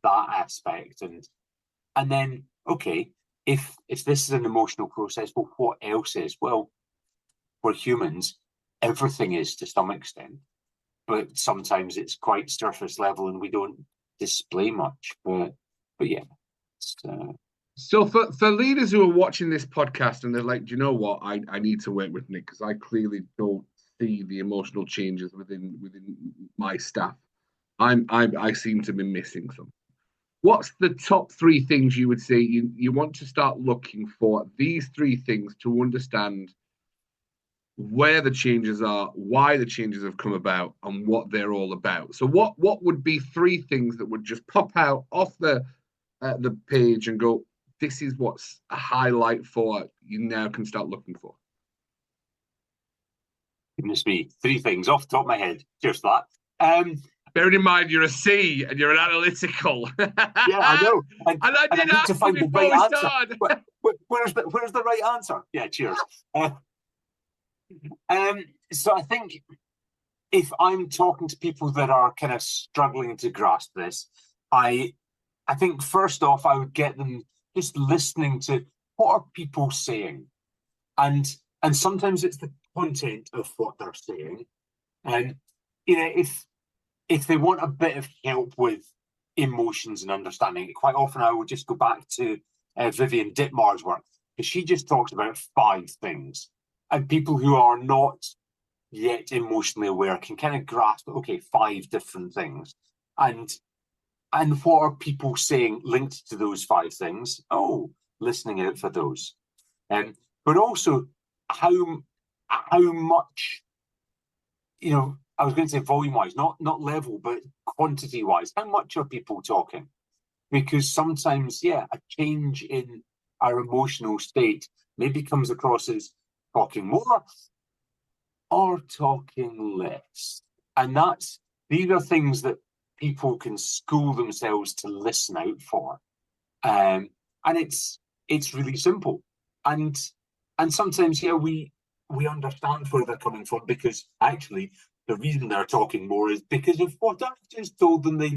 that aspect, and then okay, if this is an emotional process, well, what else is? Well, we're humans. Everything is to some extent, but sometimes it's quite surface level, and we don't display much. But yeah. So for leaders who are watching this podcast and they're like, do you know what? I need to work with Nick because I clearly don't see the emotional changes within my staff. I seem to be missing some. What's the top three things you would say you want to start looking for? These three things to understand where the changes are, why the changes have come about, and what they're all about. So what would be three things that would just pop out off the page and go, this is what's a highlight for you now can start looking for? Goodness me, three things off the top of my head, just that. Bearing in mind you're a C and you're an analytical. Yeah, I know. And I did ask to find the right answer. Where's the right answer? Yeah, cheers. So I think if I'm talking to people that are kind of struggling to grasp this, I think first off, I would get them just listening to what are people saying, and sometimes it's the content of what they're saying, and if they want a bit of help with emotions and understanding, quite often I would just go back to Vivian Ditmar's work, because she just talks about 5 things, and people who are not yet emotionally aware can kind of grasp, okay, 5 different things, and what are people saying linked to those 5 things? Oh, listening out for those, but also how much, I was going to say volume-wise, not level, but quantity-wise. How much are people talking? Because sometimes, a change in our emotional state maybe comes across as talking more or talking less. And these are things that people can school themselves to listen out for. And it's really simple. And sometimes, we understand where they're coming from, because actually the reason they're talking more is because of what I've just told them they